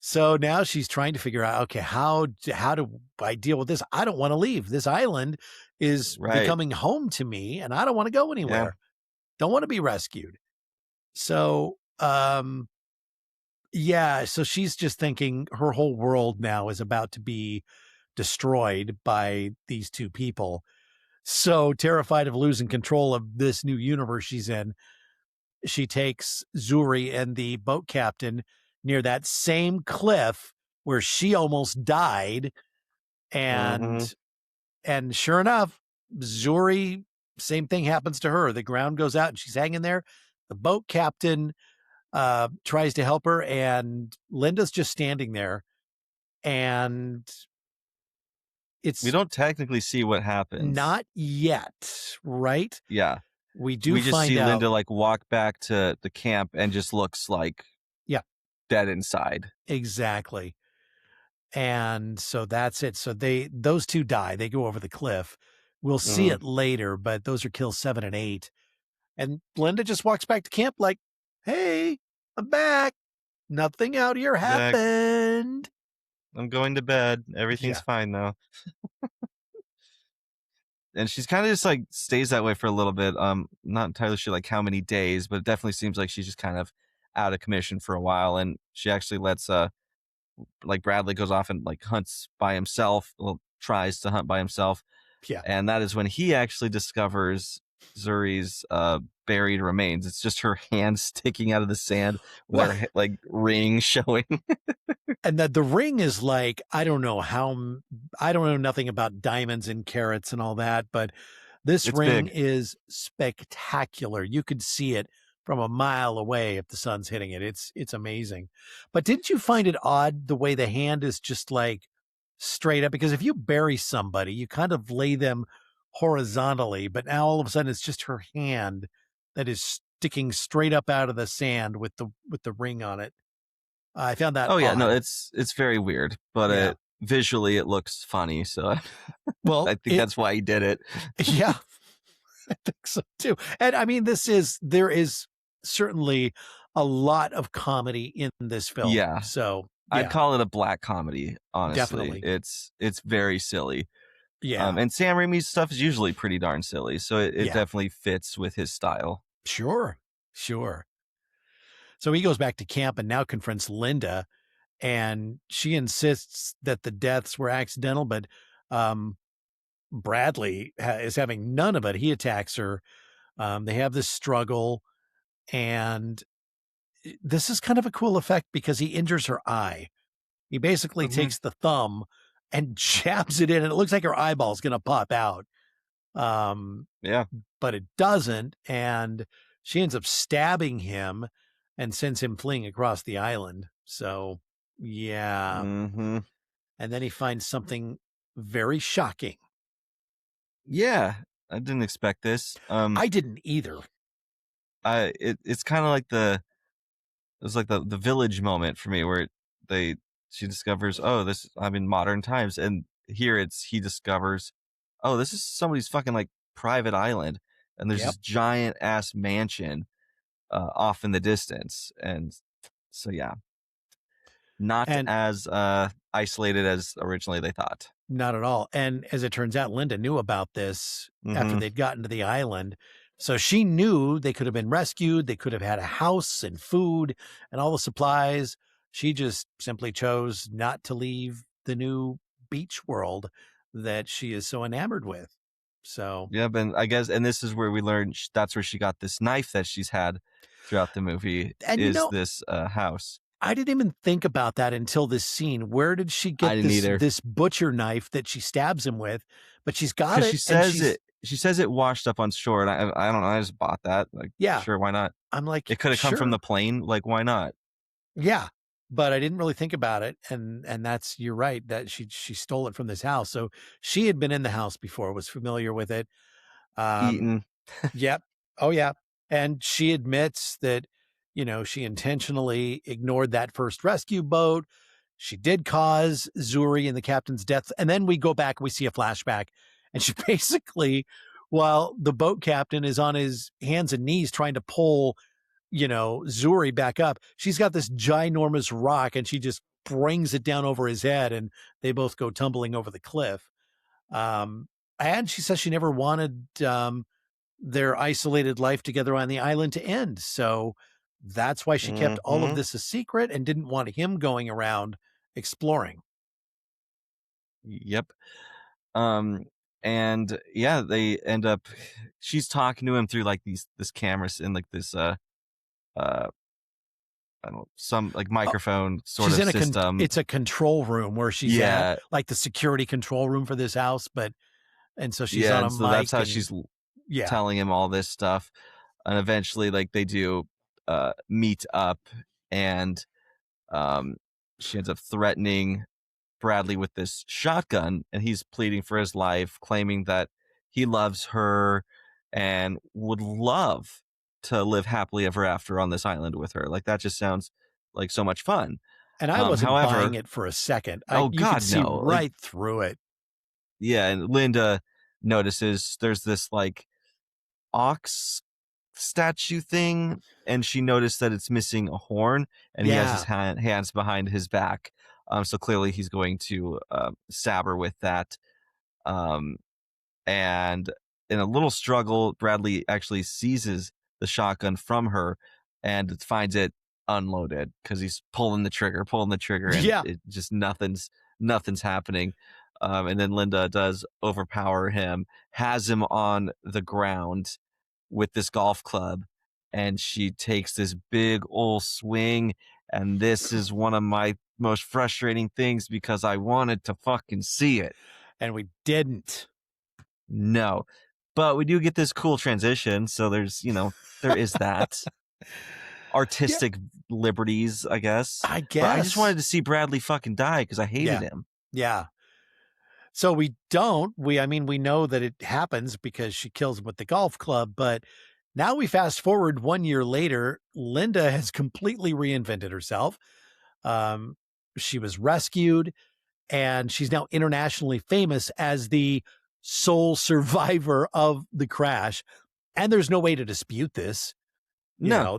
S1: So now she's trying to figure out, okay, how do I deal with this? I don't want to leave. This island is becoming home to me and I don't want to go anywhere. Don't want to be rescued. So Yeah, so she's just thinking her whole world now is about to be destroyed by these two people. So terrified of losing control of this new universe she's in, she takes Zuri and the boat captain near that same cliff where she almost died.
S2: Mm-hmm.
S1: And sure enough, Zuri, same thing happens to her. The ground goes out and she's hanging there. The boat captain tries to help her, and Linda's just standing there. And
S2: We
S1: it's
S2: don't technically see what happens.
S1: not yet, right?
S2: Yeah.
S1: We do
S2: We just
S1: find
S2: see
S1: out.
S2: Linda like walk back to the camp and just looks like dead inside.
S1: Exactly. And so that's it. So those two die. They go over the cliff. We'll see
S2: Mhm.
S1: it later, but those are kills 7 and 8. And Linda just walks back to camp like, hey, I'm back. Nothing out here
S2: Back.
S1: happened.
S2: I'm going to bed. Everything's
S1: Yeah.
S2: fine now. And she's kind of just like stays that way for a little bit. Not entirely sure like how many days, but it definitely seems like she's just kind of out of commission for a while. And she actually lets like Bradley goes off and like hunts by himself, well, tries to hunt by himself.
S1: Yeah.
S2: And that is when he actually discovers Zuri's buried remains. It's just her hand sticking out of the sand with her like ring showing.
S1: And that the ring is like, I don't know nothing about diamonds and carats and all that, but this
S2: It's
S1: ring
S2: big.
S1: is spectacular. You could see it from a mile away if the sun's hitting it. It's amazing. But didn't you find it odd the way the hand is just like straight up? Because if you bury somebody, you kind of lay them horizontally, but now all of a sudden it's just her hand that is sticking straight up out of the sand with the ring on it. I found that
S2: Oh yeah, no,
S1: odd.
S2: it's very weird, but
S1: Yeah.
S2: visually it looks funny. So
S1: Well,
S2: I think that's why he did it.
S1: yeah, I think so too. And I mean, there is certainly a lot of comedy in this film.
S2: Yeah.
S1: So
S2: I'd call it a black comedy, honestly.
S1: Definitely.
S2: It's very silly.
S1: yeah,
S2: And Sam Raimi's stuff is usually pretty darn silly, so it
S1: Yeah.
S2: definitely fits with his style.
S1: sure. So he goes back to camp and now confronts Linda, and she insists that the deaths were accidental, but Bradley is having none of it. He attacks her. They have this struggle, and this is kind of a cool effect because he injures her eye. He basically
S2: Mhm.
S1: takes the thumb and jabs it in, and it looks like her eyeball's going to pop out.
S2: Yeah.
S1: But it doesn't, and she ends up stabbing him and sends him fleeing across the island. So, yeah.
S2: Mm-hmm.
S1: And then he finds something very shocking.
S2: Yeah. I didn't expect this.
S1: I didn't either.
S2: It's kind of like it was like the village moment for me where she discovers, oh, I'm in modern times, and here he discovers, oh, this is somebody's fucking like private island, and there's
S1: Yep.
S2: this giant ass mansion off in the distance, and so yeah, not
S1: And-
S2: as isolated as originally they thought.
S1: Not at all. And as it turns out, Linda knew about this after
S2: Mhm.
S1: they'd gotten to the island. So she knew they could have been rescued. They could have had a house and food and all the supplies. She just simply chose not to leave the new beach world that she is so enamored with. So,
S2: Yeah, but I guess, and this is where we learned that's where she got this knife that she's had throughout the movie.
S1: And you know-
S2: this house?
S1: I didn't even think about that until this scene. Where did she
S2: I
S1: get
S2: didn't either.
S1: this butcher knife that she stabs him with? But she's got it.
S2: Because she
S1: and
S2: says
S1: she's-
S2: it. She says it washed up on shore, and I don't know. I just bought that. Like,
S1: Yeah.
S2: sure, why not?
S1: I'm like,
S2: It could have come from
S1: sure.
S2: the plane. Like, why not?
S1: Yeah, but I didn't really think about it, and you're right that she stole it from this house. So she had been in the house before, was familiar with it.
S2: Eaten.
S1: Yep. Oh yeah, and she admits that she intentionally ignored that first rescue boat. She did cause Zuri and the captain's deaths, and then we go back and we see a flashback, and she basically, while the boat captain is on his hands and knees trying to pull Zuri back up, she's got this ginormous rock and she just brings it down over his head and they both go tumbling over the cliff. And she says she never wanted their isolated life together on the island to end. So That's why she kept all of
S2: Mhm.
S1: this a secret and didn't want him going around exploring.
S2: Yep. Um, and yeah, they end up. She's talking to him through like this cameras and like this uh I don't know, some like
S1: Oh,
S2: microphone sort
S1: she's
S2: of
S1: in
S2: system.
S1: it's a control room where she's at,
S2: Yeah,
S1: like the security control room for this house, and so she's
S2: yeah,
S1: on a
S2: and so that's
S1: mic
S2: how
S1: and
S2: she's
S1: yeah.
S2: telling him all this stuff, and eventually, like they do meet up, and um, she ends up threatening Bradley with this shotgun, and he's pleading for his life, claiming that he loves her and would love to live happily ever after on this island with her. Like that just sounds like so much fun.
S1: And I wasn't buying
S2: However,
S1: it for a second.
S2: oh
S1: You could
S2: God,
S1: see
S2: no! Like
S1: right through it.
S2: yeah, and Linda notices there's this like ox statue thing, and she noticed that it's missing a horn, and he has his
S1: Yeah.
S2: hands behind his back. So clearly he's going to stab her with that. Um, and in a little struggle, Bradley actually seizes the shotgun from her and finds it unloaded because he's pulling the trigger, and
S1: Yeah.
S2: it just nothing's happening. And then Linda does overpower him, has him on the ground with this golf club, and she takes this big old swing. And this is one of my most frustrating things because I wanted to fucking see it.
S1: And we didn't.
S2: No, but we do get this cool transition. So there's, there is that
S1: Yeah,
S2: artistic liberties, I guess.
S1: I
S2: But I just
S1: guess.
S2: wanted to see Bradley fucking die because I hated
S1: Yeah.
S2: him.
S1: Yeah. So we don't. I mean, we know that it happens because she kills him with the golf club, but now we fast forward 1 year later. Linda has completely reinvented herself. Um, she was rescued and she's now internationally famous as the sole survivor of the crash. And there's no way to dispute this.
S2: No,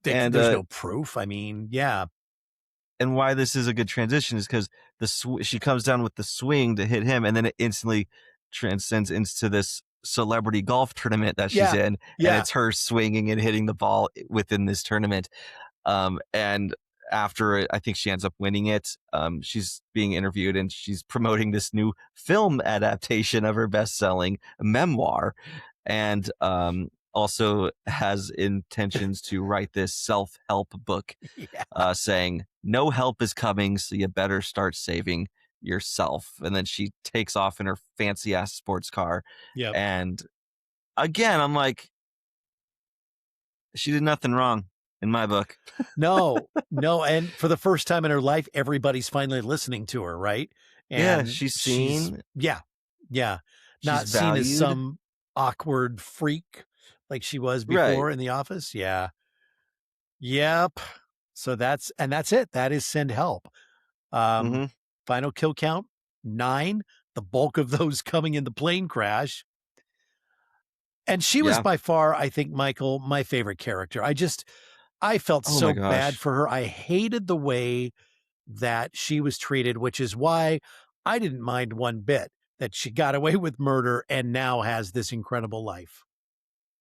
S2: and
S1: there's no proof. I mean, yeah.
S2: and why this is a good transition is because she comes down with the swing to hit him, and then it instantly transcends into this celebrity golf tournament that she's
S1: Yeah.
S2: in, and
S1: Yeah.
S2: it's her swinging and hitting the ball within this tournament. And after I think she ends up winning it, she's being interviewed and she's promoting this new film adaptation of her best-selling memoir, and also has intentions to write this self-help book,
S1: Yeah.
S2: saying no help is coming, so you better start saving yourself. And then she takes off in her fancy ass sports car,
S1: Yep.
S2: and again, I'm like, she did nothing wrong in my book.
S1: No. And for the first time in her life, everybody's finally listening to her, right?
S2: Yeah,
S1: And
S2: she's seen.
S1: yeah. Not
S2: She's
S1: seen as
S2: valued.
S1: some awkward freak like she was
S2: Right.
S1: before in the office. Yeah. Yep. So that's it. That is Send Help.
S2: Mhm.
S1: Final kill count 9. The bulk of those coming in the plane crash. And she was
S2: Yeah.
S1: by far, I think, Michael, my favorite character. I felt
S2: Oh my
S1: so
S2: gosh.
S1: bad for her. I hated the way that she was treated, which is why I didn't mind one bit that she got away with murder and now has this incredible life.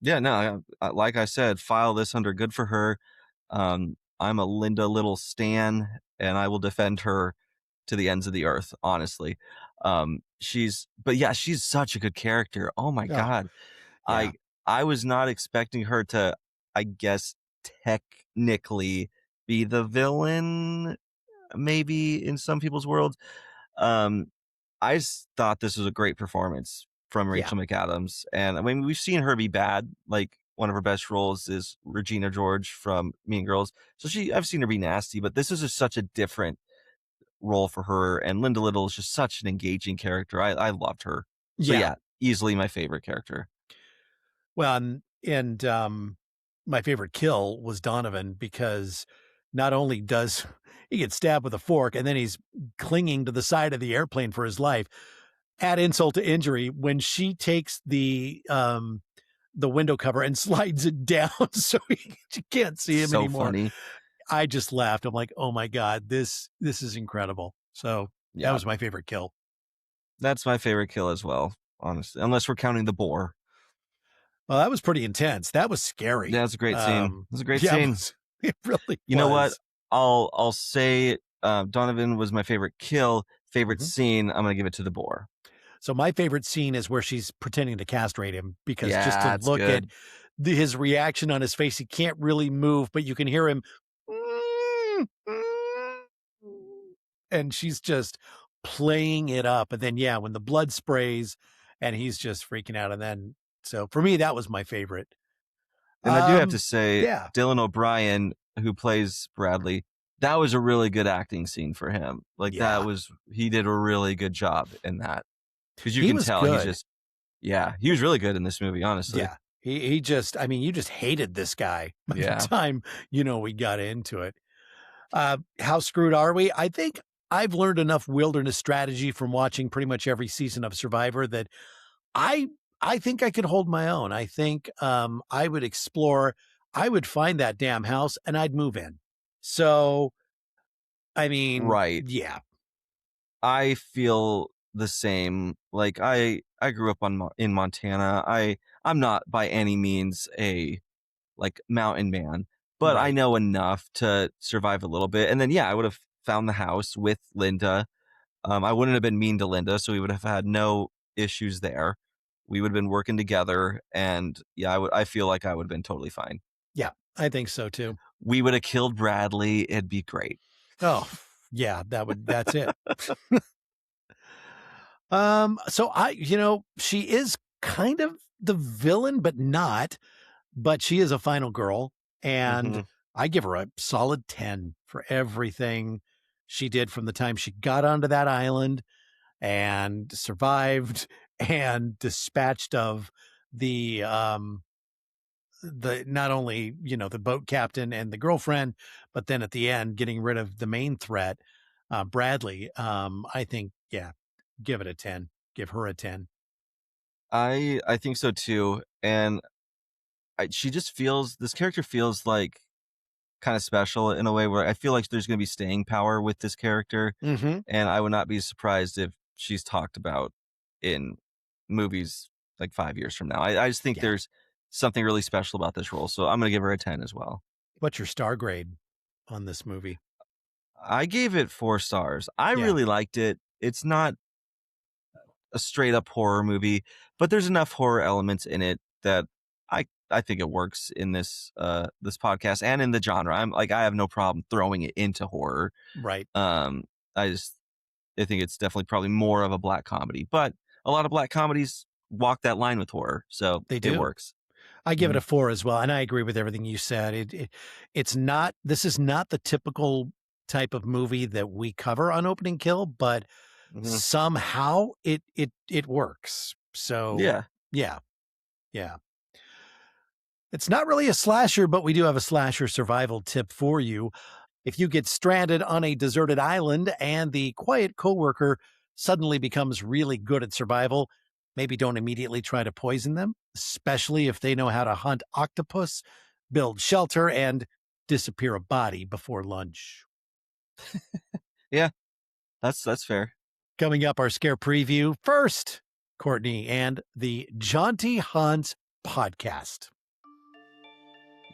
S2: Yeah, no, like I said, file this under good for her. I'm a Linda Little stan, and I will defend her to the ends of the earth, honestly. She's such a good character. Oh my
S1: Oh,
S2: God.
S1: yeah.
S2: I was not expecting her to, I guess, technically be the villain, maybe in some people's worlds. I just thought this was a great performance from
S1: Yeah.
S2: Rachel McAdams. And I mean, we've seen her be bad. Like one of her best roles is Regina George from Mean Girls. So I've seen her be nasty, but this is just such a different role for her. And Linda Little is just such an engaging character. I loved her. So yeah, easily my favorite character.
S1: Well, and my favorite kill was Donovan because not only does he get stabbed with a fork and then he's clinging to the side of the airplane for his life, add insult to injury when she takes the window cover and slides it down so you can't see him
S2: So
S1: anymore.
S2: funny.
S1: I just laughed. I'm like, oh my God, this is incredible. So
S2: Yeah.
S1: that was my favorite kill.
S2: That's my favorite kill as well, honestly, unless we're counting the boar.
S1: Well, that was pretty intense. That was scary.
S2: Yeah, it's a great scene. It was a great
S1: yeah,
S2: scene.
S1: It really
S2: You know what?
S1: was.
S2: I'll say Donovan was my favorite kill. Favorite
S1: Mhm.
S2: scene, I'm gonna give it to the boar.
S1: So my favorite scene is where she's pretending to castrate him, because just to
S2: Yeah, it's
S1: look at
S2: good.
S1: his reaction on his face, he can't really move, but you can hear him. And she's just playing it up. And then, yeah, when the blood sprays and he's just freaking out. And then, so for me, that was my favorite.
S2: And I do have to
S1: Um,
S2: say,
S1: yeah,
S2: Dylan O'Brien, who plays Bradley, that was a really good acting scene for him. Like
S1: yeah,
S2: he did a really good job in that. Because you
S1: he
S2: can
S1: was
S2: tell
S1: good.
S2: he was really good in this movie, honestly.
S1: Yeah. He just, I mean, you just hated this guy by the
S2: Yeah.
S1: time, we got into it. How screwed are we? I think I've learned enough wilderness strategy from watching pretty much every season of Survivor that I I think I could hold my own. I think I would explore, I would find that damn house and I'd move in. So, I mean,
S2: Right.
S1: yeah,
S2: I feel the same. Like I grew up in Montana. I'm not by any means a like mountain man, but I
S1: right.
S2: know enough to survive a little bit. And then yeah, I would have found the house with Linda. I wouldn't have been mean to Linda, so we would have had no issues there. We would have been working together, and yeah, I feel like I would have been totally fine.
S1: Yeah, I think so too.
S2: We would have killed Bradley. It'd be great.
S1: Oh, yeah, that's it. So she is kind of the villain, but not, but she is a final girl. And
S2: Mhm.
S1: I give her a solid 10 for everything she did from the time she got onto that island and survived and dispatched of the not only, the boat captain and the girlfriend, but then at the end, getting rid of the main threat, Bradley. I think, yeah, give it a 10, give her a 10.
S2: I think so too, and she just feels this character feels like kind of special in a way where I feel like there's going to be staying power with this character,
S1: Mm-hmm.
S2: and I would not be surprised if she's talked about in movies like 5 years from now. I just think
S1: Yeah.
S2: there's something really special about this role, so I'm going to give her a 10 as well.
S1: What's your star grade on this movie?
S2: I gave it 4 stars. I
S1: Yeah.
S2: really liked it. It's not a straight up horror movie, but there's enough horror elements in it that I think it works in this podcast and in the genre. I have no problem throwing it into horror.
S1: Right.
S2: Um, I think it's definitely probably more of a black comedy, but a lot of black comedies walk that line with horror, so
S1: They
S2: it
S1: do.
S2: works.
S1: I give it
S2: Mhm.
S1: a 4 as well, and I agree with everything you said. It's not. This is not the typical type of movie that we cover on Opening Kill, but
S2: Mhm.
S1: somehow it works. So
S2: Yeah.
S1: yeah, yeah. It's not really a slasher, but we do have a slasher survival tip for you. If you get stranded on a deserted island and the quiet coworker suddenly becomes really good at survival, maybe don't immediately try to poison them, especially if they know how to hunt octopus, build shelter, and disappear a body before lunch.
S2: Yeah, that's fair.
S1: Coming up, our scare preview. First, Courtney and the Jaunty Hunt podcast.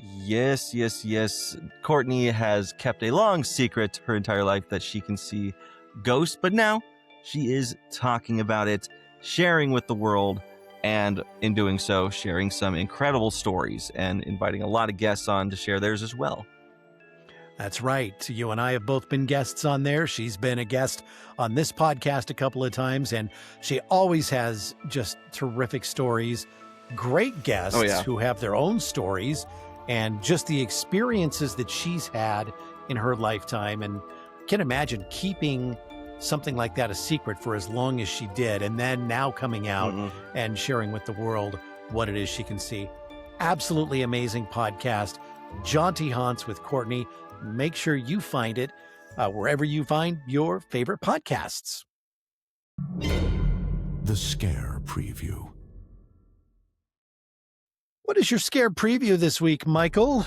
S2: Yes, yes, yes. Courtney has kept a long secret her entire life that she can see ghosts, but now she is talking about it, sharing with the world, and in doing so, sharing some incredible stories and inviting a lot of guests on to share theirs as well.
S1: That's right. You and I have both been guests on there. She's been a guest on this podcast a couple of times, and she always has just terrific stories. Great guests who have their own stories and just the experiences that she's had in her lifetime. And can imagine keeping something like that a secret for as long as she did, and then now coming out and sharing with the world what it is she can see. Absolutely amazing podcast. Jaunty Haunts with Courtney. Make sure you find it wherever you find your favorite podcasts.
S4: The Scare Preview.
S1: What is your scare preview this week, Michael?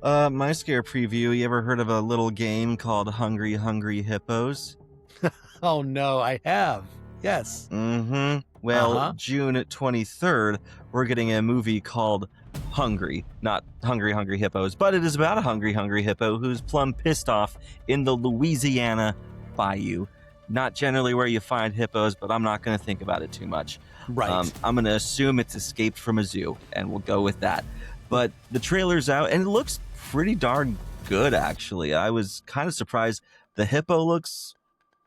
S2: My scare preview, you ever heard of a little game called Hungry Hungry Hippos?
S1: Oh, no, I have. Yes.
S2: Mm-hmm. Well,
S1: Uh-huh.
S2: June 23rd, we're getting a movie called Hungry. Not Hungry Hungry Hippos, but it is about a hungry hungry hippo who's plumb pissed off in the Louisiana bayou. Not generally where you find hippos, but I'm not going to think about it too much.
S1: Right.
S2: I'm going to assume it's escaped from a zoo, and we'll go with that. But the trailer's out, and it looks pretty darn good, actually. I was kind of surprised. The hippo looks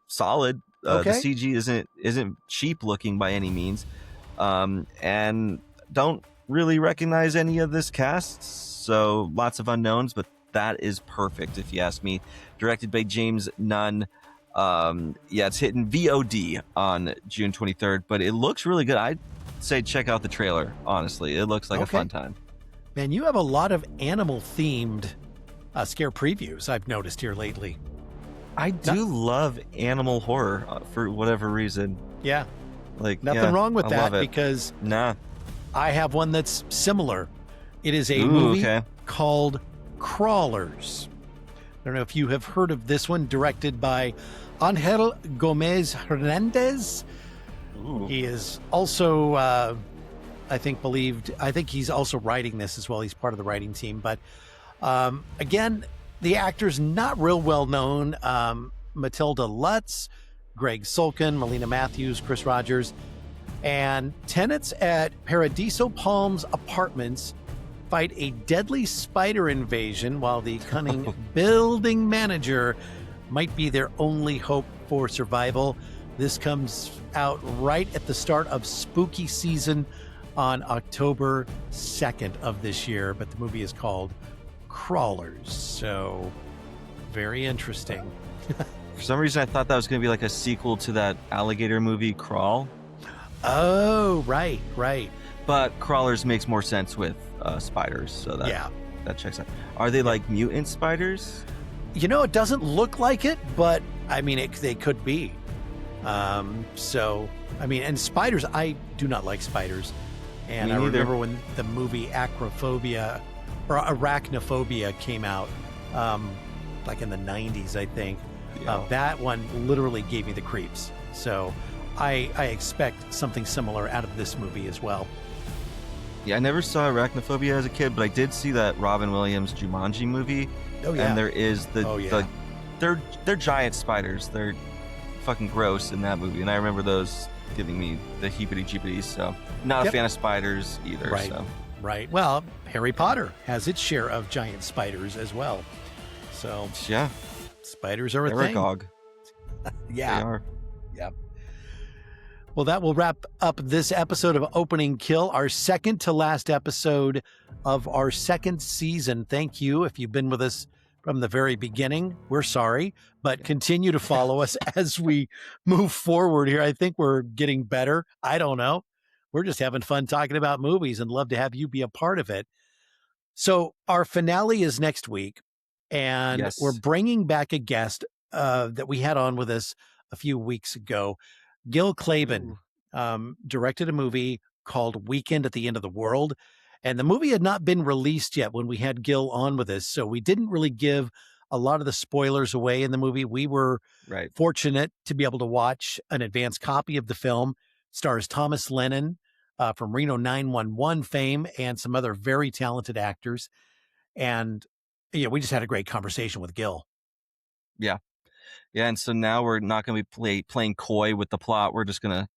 S2: solid.
S1: Okay.
S2: The CG isn't cheap looking by any means, and don't really recognize any of this cast, so lots of unknowns, but that is perfect if you ask me. Directed by James Nunn. It's hitting VOD on June 23rd, but it looks really good. I'd say check out the trailer, honestly. It looks like a fun time.
S1: Man, you have a lot of animal themed scare previews I've noticed here lately.
S2: I do love animal horror for whatever reason.
S1: Yeah.
S2: Like
S1: Nothing wrong with
S2: I
S1: that
S2: love it.
S1: because
S2: Nah.
S1: I have one that's similar. It is a movie
S2: okay.
S1: called Crawlers. I don't know if you have heard of this one, directed by Angel Gomez Hernandez.
S2: Ooh.
S1: He is also, I think he's also writing this as well. He's part of the writing team. But again, the actor's not real well known. Matilda Lutz, Greg Sulkin, Melina Matthews, Chris Rogers. And tenants at Paradiso Palms Apartments fight a deadly spider invasion while the cunning building manager might be their only hope for survival. This comes out right at the start of spooky season on October 2nd of this year, but the movie is called Crawlers. So very interesting.
S2: For some reason, I thought that was going to be like a sequel to that alligator movie, Crawl.
S1: Oh, right.
S2: But Crawlers makes more sense with spiders, so that checks out. Are they like mutant spiders?
S1: You know, it doesn't look like it, but I mean, they could be. And spiders, I do not like spiders. And
S2: Me
S1: I
S2: neither.
S1: remember when the movie Arachnophobia came out, like in the 90s, I think.
S2: Yeah.
S1: That one literally gave me the creeps. So I expect something similar out of this movie as well.
S2: Yeah, I never saw Arachnophobia as a kid, but I did see that Robin Williams Jumanji movie.
S1: Oh, yeah.
S2: And there is they're giant spiders. They're fucking gross in that movie. And I remember those giving me the heebity-jeebities. So not a fan of spiders either.
S1: Right.
S2: So.
S1: Right. Well, Harry Potter has its share of giant spiders as well. So
S2: Yeah.
S1: spiders are a thing.
S2: Aragog.
S1: Yeah.
S2: They are.
S1: Yep. Well, that will wrap up this episode of Opening Kill, our second to last episode of our second season. Thank you if you've been with us from the very beginning. We're sorry, but continue to follow us as we move forward here. I think we're getting better. I don't know. We're just having fun talking about movies and love to have you be a part of it. So our finale is next week, and
S2: Yes.
S1: we're bringing back a guest that we had on with us a few weeks ago. Gil Klaben directed a movie called Weekend at the End of the World, and the movie had not been released yet when we had Gil on with us, so we didn't really give a lot of the spoilers away in the movie. We were fortunate to be able to watch an advance copy of the film. Stars Thomas Lennon from Reno 911 fame and some other very talented actors, and we just had a great conversation with Gil.
S2: Yeah. Yeah, and so now we're not going to be playing coy with the plot. We're just going to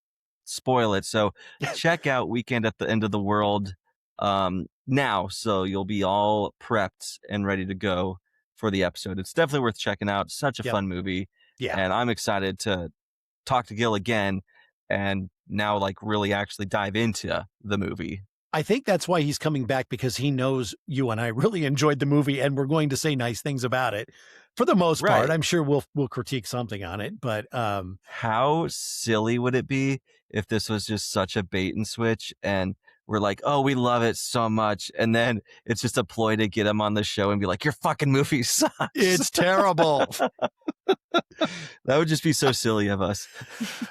S2: spoil it. So check out Weekend at the End of the World now, so you'll be all prepped and ready to go for the episode. It's definitely worth checking out. Such a fun movie.
S1: Yeah.
S2: And I'm excited to talk to Gil again and now like really actually dive into the movie.
S1: I think that's why he's coming back, because he knows you and I really enjoyed the movie, and we're going to say nice things about it for the most part. I'm sure we'll critique something on it, but
S2: how silly would it be if this was just such a bait and switch and we're like, oh, we love it so much, and then it's just a ploy to get him on the show and be like, your fucking movie sucks.
S1: It's terrible.
S2: That would just be so silly of us.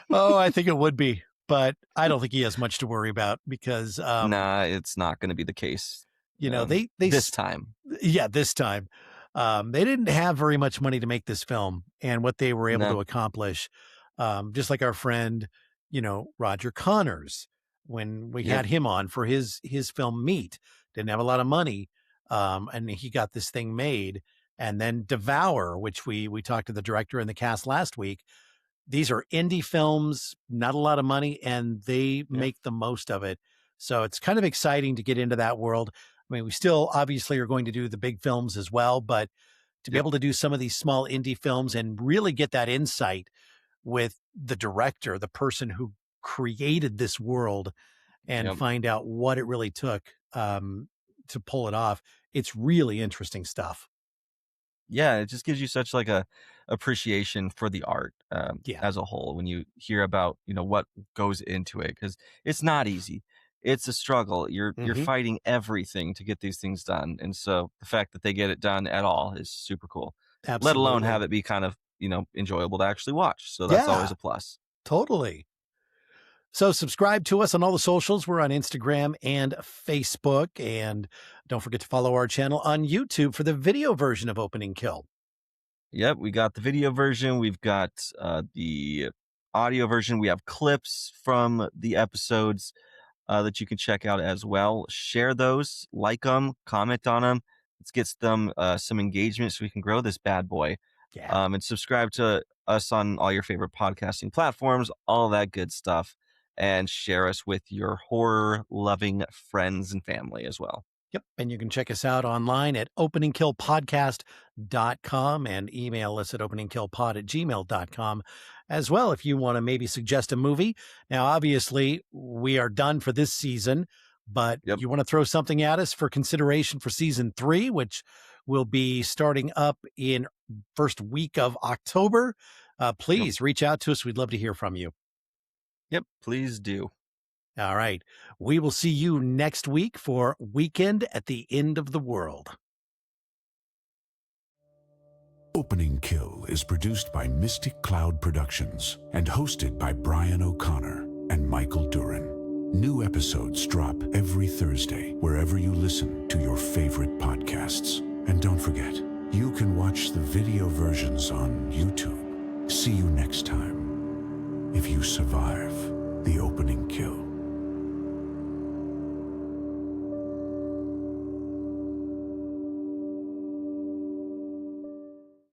S1: Oh, I think it would be. But I don't think he has much to worry about, because
S2: nah, it's not going to be the case.
S1: They
S2: this time.
S1: Yeah, this time. They didn't have very much money to make this film, and what they were able to accomplish, just like our friend Roger Connors, when we
S2: Yep.
S1: had him on for his film Meat, didn't have a lot of money, and he got this thing made. And then Devour, which we talked to the director and the cast last week. These are indie films, not a lot of money, and they make the most of it. So it's kind of exciting to get into that world. I mean, we still obviously are going to do the big films as well, but to be able to do some of these small indie films and really get that insight with the director, the person who created this world, and find out what it really took to pull it off. It's really interesting stuff.
S2: Yeah, it just gives you such like a appreciation for the art as a whole when you hear about what goes into it, because it's not easy. It's a struggle. You're fighting everything to get these things done, and so the fact that they get it done at all is super cool.
S1: Absolutely.
S2: Let alone have it be kind of enjoyable to actually watch. So that's always a plus.
S1: Totally. So subscribe to us on all the socials. We're on Instagram and Facebook. And don't forget to follow our channel on YouTube for the video version of Opening Kill.
S2: Yep, we got the video version. We've got the audio version. We have clips from the episodes that you can check out as well. Share those, like them, comment on them. Let's get them some engagement so we can grow this bad boy.
S1: Yeah.
S2: And subscribe to us on all your favorite podcasting platforms, all that good stuff. And share us with your horror-loving friends and family as well.
S1: Yep. And you can check us out online at openingkillpodcast.com and email us at openingkillpod@gmail.com as well if you want to maybe suggest a movie. Now, obviously, we are done for this season, but you want to throw something at us for consideration for season 3, which will be starting up in first week of October. Please reach out to us. We'd love to hear from you.
S2: Yep, please do.
S1: All right. We will see you next week for Weekend at the End of the World.
S4: Opening Kill is produced by Mystic Cloud Productions and hosted by Brian O'Connor and Michael Duran. New episodes drop every Thursday wherever you listen to your favorite podcasts. And don't forget, you can watch the video versions on YouTube. See you next time. If you survive the opening